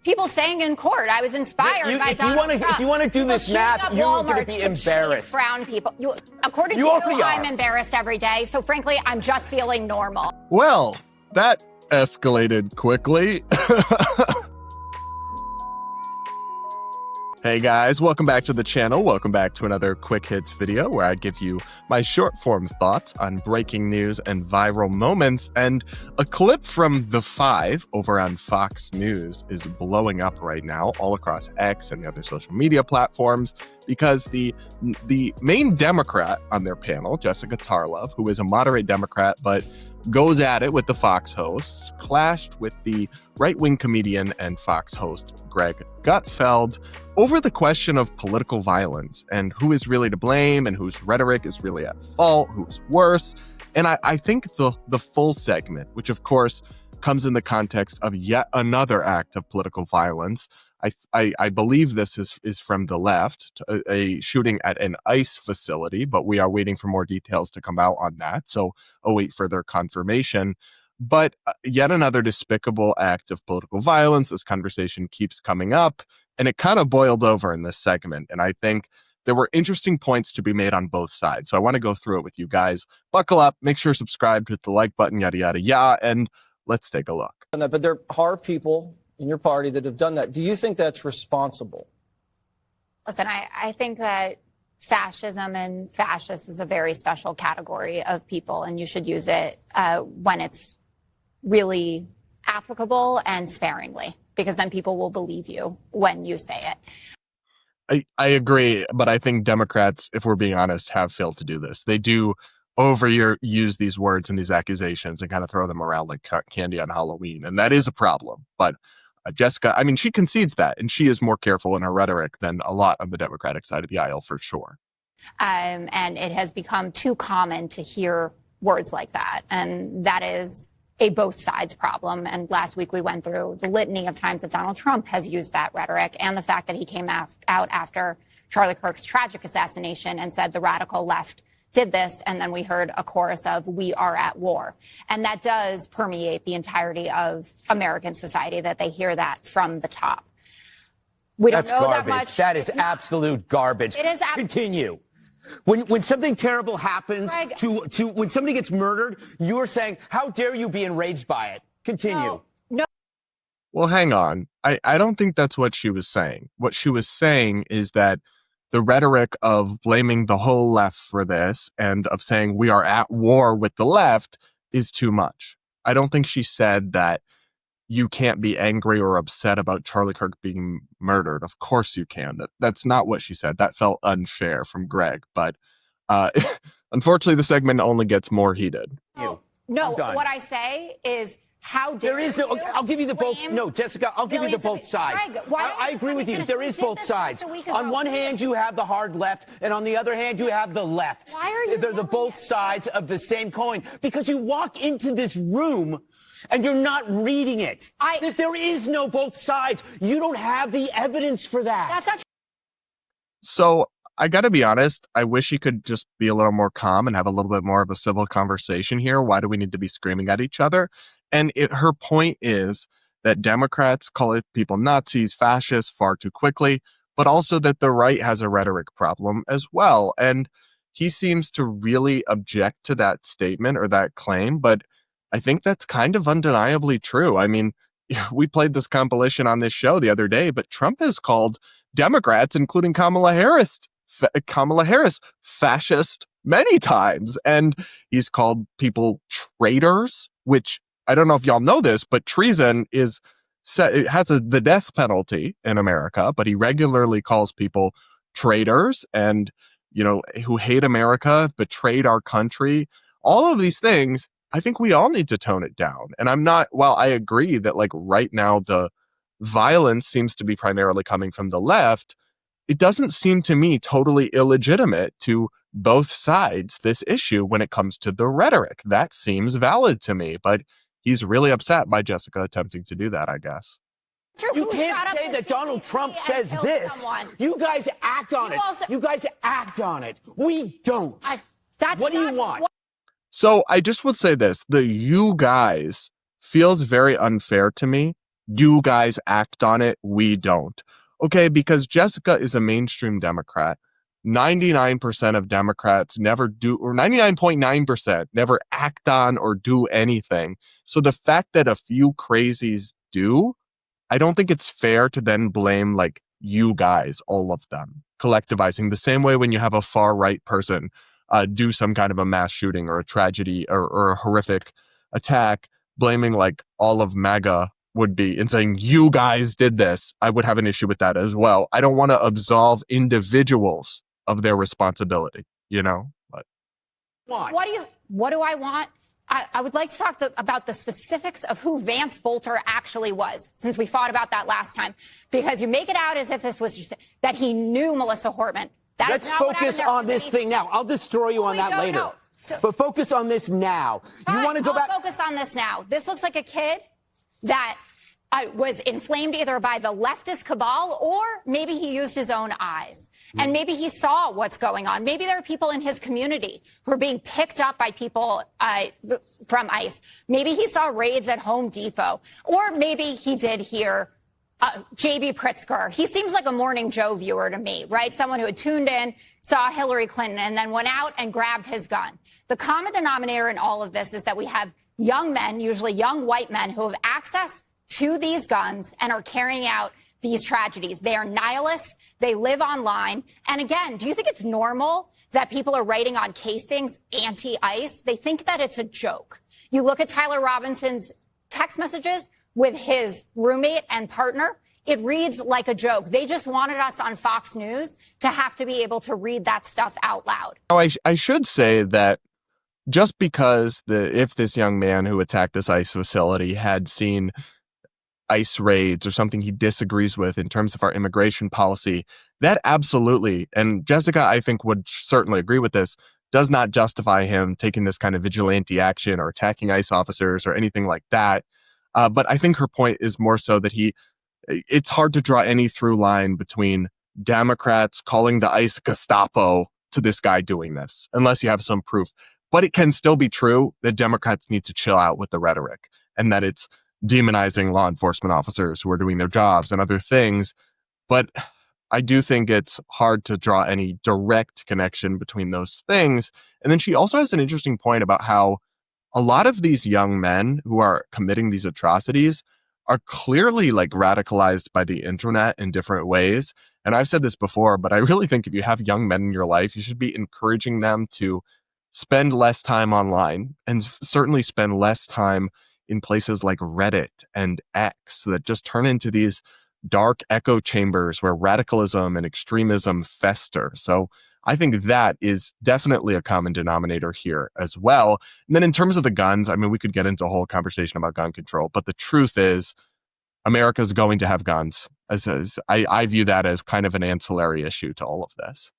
people saying in court, I was inspired by Donald Trump. If you want to do this map, you're going to be embarrassed. Brown people. According to you, I'm embarrassed every day. So frankly, I'm just feeling normal. Well, that escalated quickly. Hey guys, welcome back to the channel. Welcome back to another quick hits video where I give you my short form thoughts on breaking news and viral moments. And a clip from The Five over on Fox News is blowing up right now all across X and the other social media platforms because the main Democrat on their panel, Jessica Tarlov, who is a moderate Democrat but goes at it with the Fox hosts, clashed with the right-wing comedian and Fox host Greg Gutfeld over the question of political violence and who is really to blame and whose rhetoric is really at fault, who's worse. And I think the full segment, which of course comes in the context of yet another act of political violence, I believe this is from the left, a shooting at an ICE facility, but we are waiting for more details to come out on that. So await further confirmation. But yet another despicable act of political violence. This conversation keeps coming up, and it kind of boiled over in this segment. And I think there were interesting points to be made on both sides. So I want to go through it with you guys. Buckle up, make sure subscribe, hit the like button, yada, yada, yada, and let's take a look. But there are people in your party that have done that. Do you think that's responsible? Listen, I think that fascism and fascists is a very special category of people, and you should use it when it's really applicable and sparingly, because then people will believe you when you say it. I agree, but I think Democrats, if we're being honest, have failed to do this. They do use these words and these accusations and kind of throw them around like candy on Halloween, and that is a problem. But Jessica, I mean, she concedes that, and she is more careful in her rhetoric than a lot on the Democratic side of the aisle, for sure. And it has become too common to hear words like that, and that is a both sides problem. And last week we went through the litany of times that Donald Trump has used that rhetoric, and the fact that he came out after Charlie Kirk's tragic assassination and said the radical left did this, and then we heard a chorus of "we are at war," and that does permeate the entirety of American society, that they hear that from the top. We don't know garbage. that much. That is absolute garbage. It is. Continue. When something terrible happens, Greg, when somebody gets murdered, you are saying, "How dare you be enraged by it?" Continue. No. Well, hang on. I don't think that's what she was saying. What she was saying is that the rhetoric of blaming the whole left for this and of saying we are at war with the left is too much. I don't think she said that you can't be angry or upset about Charlie Kirk being murdered. Of course you can. That's not what she said. That felt unfair from Greg. But unfortunately, the segment only gets more heated. No, what I say is, how dare there is no, I'll give you the both. No, Jessica, I'll give you the both sides. Greg, I agree with you. There is both sides. On one hand, you have the hard left, and on the other hand, you have the left. Why are you They're the both sides of the same coin. Because you walk into this room and you're not reading it. There is no both sides. You don't have the evidence for that. That's not true. So I got to be honest, I wish he could just be a little more calm and have a little bit more of a civil conversation here. Why do we need to be screaming at each other? And her point is that Democrats call people Nazis, fascists far too quickly, but also that the right has a rhetoric problem as well. And he seems to really object to that statement or that claim, but I think that's kind of undeniably true. I mean, we played this compilation on this show the other day, but Trump has called Democrats, including Kamala Harris, fascist many times. And he's called people traitors, which I don't know if y'all know this, but treason it has the death penalty in America, but he regularly calls people traitors and, who hate America, betrayed our country. All of these things, I think we all need to tone it down. And while I agree that right now the violence seems to be primarily coming from the left, it doesn't seem to me totally illegitimate to both sides this issue when it comes to the rhetoric. That seems valid to me, but he's really upset by Jessica attempting to do that, I guess. You can't say that Donald Trump says this. You guys act on it. You guys act on it. We don't. What do you want? So I just would say this, the "you guys" feels very unfair to me you guys act on it, we don't. Okay, because Jessica is a mainstream Democrat. 99% of Democrats never do, or 99.9% never act on or do anything. So the fact that a few crazies do, I don't think it's fair to then blame like you guys, all of them, collectivizing the same way when you have a far right person do some kind of a mass shooting or a tragedy or a horrific attack, blaming like all of MAGA would be and saying you guys did this. I would have an issue with that as well. I don't want to absolve individuals of their responsibility, you know? But what do I want? I would like to talk about the specifics of who Vance Bolter actually was, since we fought about that last time, because you make it out as if this was just that he knew Melissa Hortman. Let's focus on this thing now. I'll destroy you on that later. But focus on this now. You want to go back? Focus on this now. This looks like a kid that was inflamed either by the leftist cabal or maybe he used his own eyes. And maybe he saw what's going on. Maybe there are people in his community who are being picked up by people from ICE. Maybe he saw raids at Home Depot. Or maybe he did hear J.B. Pritzker. He seems like a Morning Joe viewer to me, right? Someone who had tuned in, saw Hillary Clinton, and then went out and grabbed his gun. The common denominator in all of this is that we have young men, usually young white men, who have access to these guns and are carrying out these tragedies. They are nihilists. They live online. And again, do you think it's normal that people are writing on casings anti-ICE? They think that it's a joke. You look at Tyler Robinson's text messages with his roommate and partner, it reads like a joke. They just wanted us on Fox News to have to be able to read that stuff out loud. I should say that just because if this young man who attacked this ICE facility had seen ICE raids or something he disagrees with in terms of our immigration policy, that absolutely, and Jessica, I think, would certainly agree with this, does not justify him taking this kind of vigilante action or attacking ICE officers or anything like that. But I think her point is more so that it's hard to draw any through line between Democrats calling the ICE Gestapo to this guy doing this, unless you have some proof. But it can still be true that Democrats need to chill out with the rhetoric and that it's demonizing law enforcement officers who are doing their jobs and other things. But I do think it's hard to draw any direct connection between those things. And then she also has an interesting point about how a lot of these young men who are committing these atrocities are clearly like radicalized by the internet in different ways. And I've said this before, but I really think if you have young men in your life, you should be encouraging them to spend less time online and certainly spend less time in places like Reddit and X that just turn into these dark echo chambers where radicalism and extremism fester. So I think that is definitely a common denominator here as well. And then in terms of the guns, I mean, we could get into a whole conversation about gun control, but the truth is America's going to have guns. I view that as kind of an ancillary issue to all of this.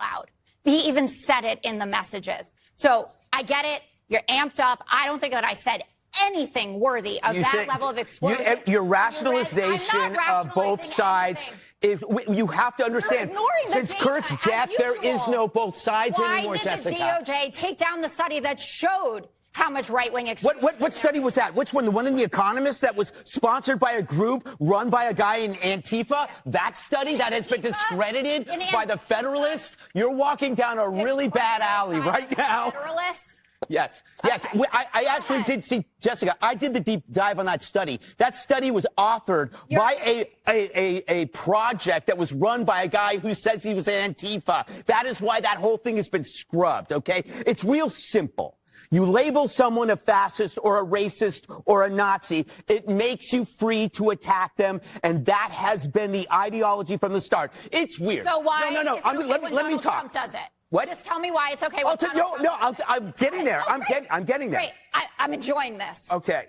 Loud. He even said it in the messages. So I get it. You're amped up. I don't think that I said anything worthy of level of explosion. Your rationalization of both sides is, you have to understand, since Kurt's death, there is no both sides anymore, Jessica. Why did the DOJ take down the study that showed how much right-wing extremism? What study was that? Which one? The one in The Economist that was sponsored by a group run by a guy in Antifa? That study that has been discredited by the Federalists? You're walking down a really bad alley right now. Federalists? Yes. Okay. I actually did see, Jessica, I did the deep dive on that study. That study was authored by a project that was run by a guy who says he was an Antifa. That is why that whole thing has been scrubbed, okay? It's real simple. You label someone a fascist or a racist or a Nazi, it makes you free to attack them, and that has been the ideology from the start. It's weird. So why? No. Let me talk. Trump does it. What? Just tell me why it's okay. I'm getting there. I'm getting there. Great. I'm enjoying this. Okay.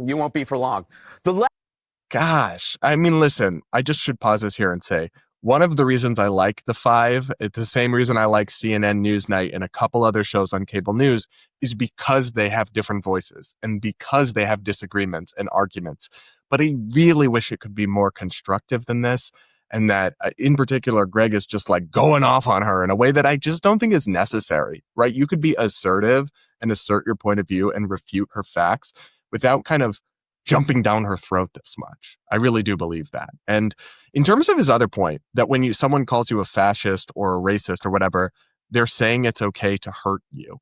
You won't be for long. Gosh. I mean, listen, I just should pause this here and say, one of the reasons I like The Five, it's the same reason I like CNN Newsnight and a couple other shows on cable news, is because they have different voices and because they have disagreements and arguments. But I really wish it could be more constructive than this. And that, in particular, Greg is just like going off on her in a way that I just don't think is necessary, right? You could be assertive and assert your point of view and refute her facts without kind of jumping down her throat this much. I really do believe that. And in terms of his other point, that when someone calls you a fascist or a racist or whatever, they're saying it's okay to hurt you.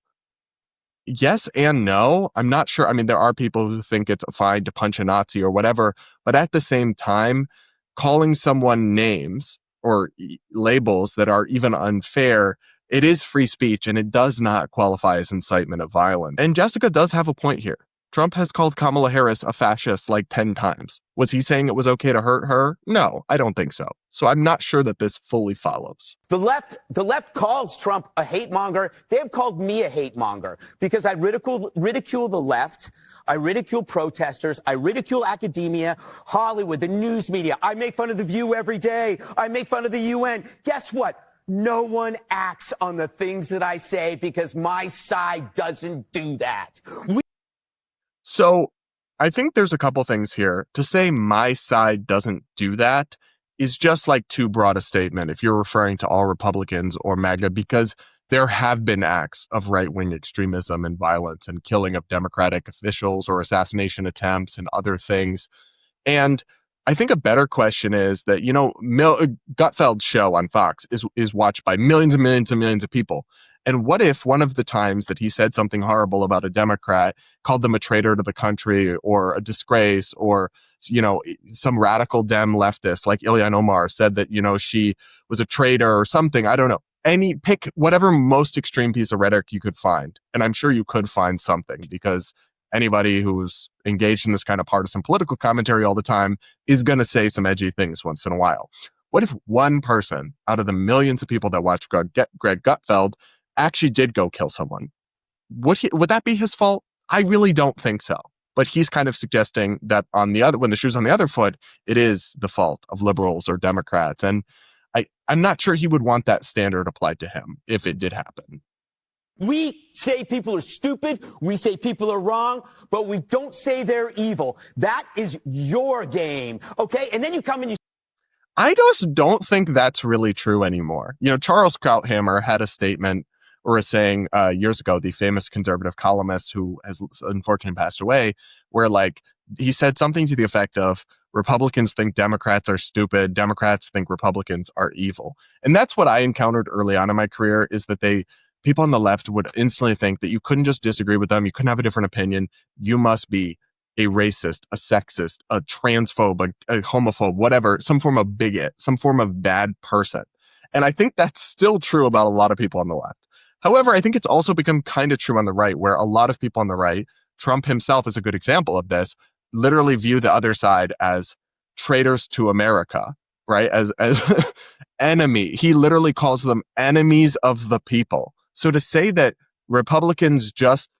Yes and no. I'm not sure. I mean, there are people who think it's fine to punch a Nazi or whatever, but at the same time, calling someone names or labels that are even unfair, it is free speech and it does not qualify as incitement of violence. And Jessica does have a point here. Trump has called Kamala Harris a fascist like 10 times. Was he saying it was okay to hurt her? No, I don't think so. So I'm not sure that this fully follows. The left calls Trump a hate monger. They have called me a hate monger because I ridicule the left. I ridicule protesters. I ridicule academia, Hollywood, the news media. I make fun of The View every day. I make fun of the UN. Guess what? No one acts on the things that I say because my side doesn't do that. So I think there's a couple things here. To say my side doesn't do that is just like too broad a statement if you're referring to all Republicans or MAGA, because there have been acts of right-wing extremism and violence and killing of Democratic officials or assassination attempts and other things. And I think a better question is that, Gutfeld's show on Fox is watched by millions and millions and millions of people. And what if one of the times that he said something horrible about a Democrat, called them a traitor to the country or a disgrace, or, some radical Dem leftist like Ilhan Omar said that, she was a traitor or something, I don't know. Pick whatever most extreme piece of rhetoric you could find. And I'm sure you could find something, because anybody who's engaged in this kind of partisan political commentary all the time is going to say some edgy things once in a while. What if one person out of the millions of people that watch Greg Gutfeld actually did go kill someone? Would that be his fault? I really don't think so. But he's kind of suggesting that when the shoe's on the other foot, it is the fault of liberals or Democrats. And I'm not sure he would want that standard applied to him if it did happen. We say people are stupid. We say people are wrong, but we don't say they're evil. That is your game. Okay. And then you come and you. I just don't think that's really true anymore. Charles Krauthammer had a statement or a saying years ago, the famous conservative columnist who has unfortunately passed away, where he said something to the effect of, Republicans think Democrats are stupid. Democrats think Republicans are evil. And that's what I encountered early on in my career, is that people on the left would instantly think that you couldn't just disagree with them. You couldn't have a different opinion. You must be a racist, a sexist, a transphobe, a homophobe, whatever, some form of bigot, some form of bad person. And I think that's still true about a lot of people on the left. However, I think it's also become kind of true on the right, where a lot of people on the right, Trump himself is a good example of this, literally view the other side as traitors to America, right? As enemy. He literally calls them enemies of the people. So to say that Republicans just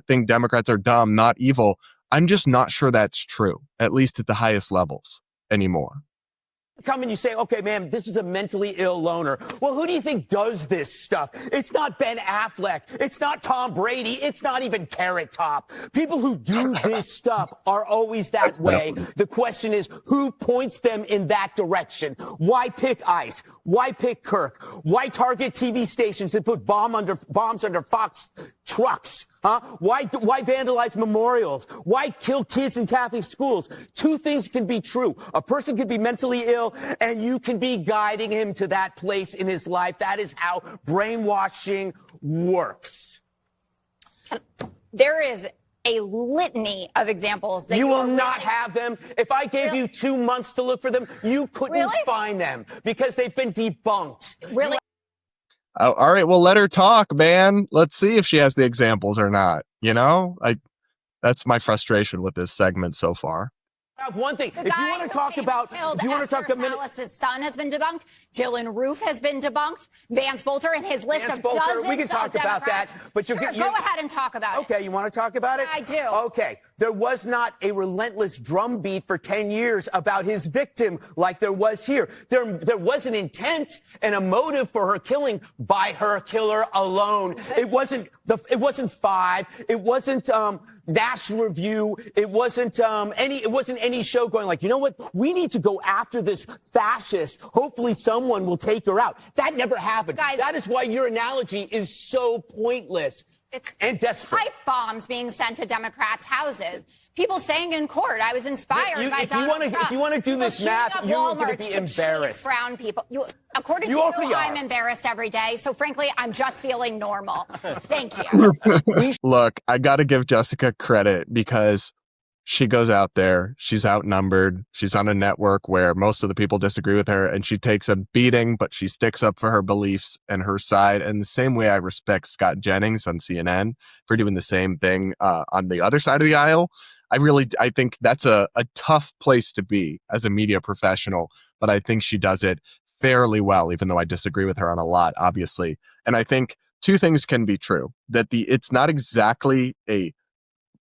think Democrats are dumb, not evil, I'm just not sure that's true, at least at the highest levels anymore. Come and you say, okay, man, this is a mentally ill loner. Well, who do you think does this stuff? It's not Ben Affleck. It's not Tom Brady. It's not even Carrot Top. People who do this stuff are always that way. The question is, who points them in that direction? Why pick ICE? Why pick Kirk? Why target TV stations and put bombs under Fox trucks? Huh? Why vandalize memorials? Why kill kids in Catholic schools? Two things can be true. A person can be mentally ill, and you can be guiding him to that place in his life. That is how brainwashing works. There is a litany of examples that you will not have them. If I gave you 2 months to look for them, you couldn't find them because they've been debunked. Really? All right, well, let her talk, man. Let's see if she has the examples or not. That's my frustration with this segment so far. I have one thing. If you want to talk about, Salas's son has been debunked. Dylan Roof has been debunked. Vance Bolter and his list of dozens. We can talk about that, but go ahead and talk about it. Okay, you want to talk about it? I do. Okay, there was not a relentless drumbeat for 10 years about his victim like there was here. There was an intent and a motive for her killing by her killer alone. It wasn't Five. It wasn't National Review. It wasn't any show going like, you know what? We need to go after this fascist. Hopefully someone will take her out. That never happened. Guys, that is why your analogy is so pointless and desperate. Pipe bombs being sent to Democrats' houses. people saying in court, I was inspired by Donald Trump. If you want to do this math, you're going to be embarrassed. Brown people. According to you, I'm embarrassed every day. So frankly, I'm just feeling normal. Thank you. Look, I got to give Jessica credit because she goes out there, she's outnumbered, she's on a network where most of the people disagree with her, and she takes a beating, but she sticks up for her beliefs and her side. And the same way I respect Scott Jennings on CNN for doing the same thing on the other side of the aisle. I think that's a tough place to be as a media professional, but I think she does it fairly well, even though I disagree with her on a lot, obviously. And I think two things can be true, that it's not exactly a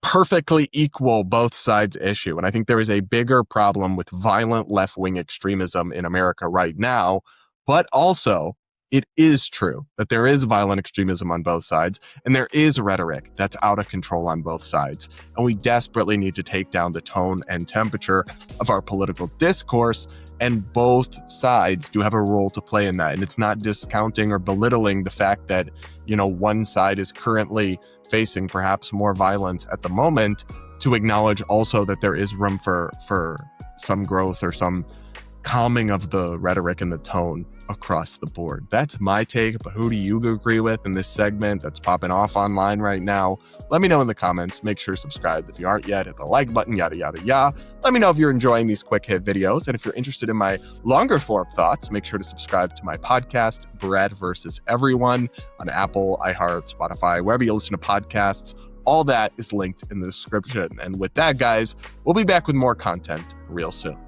perfectly equal both sides issue. And I think there is a bigger problem with violent left-wing extremism in America right now, but also it is true that there is violent extremism on both sides, and there is rhetoric that's out of control on both sides. And we desperately need to take down the tone and temperature of our political discourse, and both sides do have a role to play in that. And it's not discounting or belittling the fact that, one side is currently facing perhaps more violence at the moment, to acknowledge also that there is room for some growth or some calming of the rhetoric and the tone across the board. That's my take, but who do you agree with in this segment that's popping off online right now? Let me know in the comments. Make sure to subscribe if you aren't yet. Hit the like button, yada, yada, yada. Let me know if you're enjoying these quick hit videos. And if you're interested in my longer form thoughts, make sure to subscribe to my podcast, Brad versus Everyone, on Apple, iHeart, Spotify, wherever you listen to podcasts. All that is linked in the description. And with that, guys, we'll be back with more content real soon.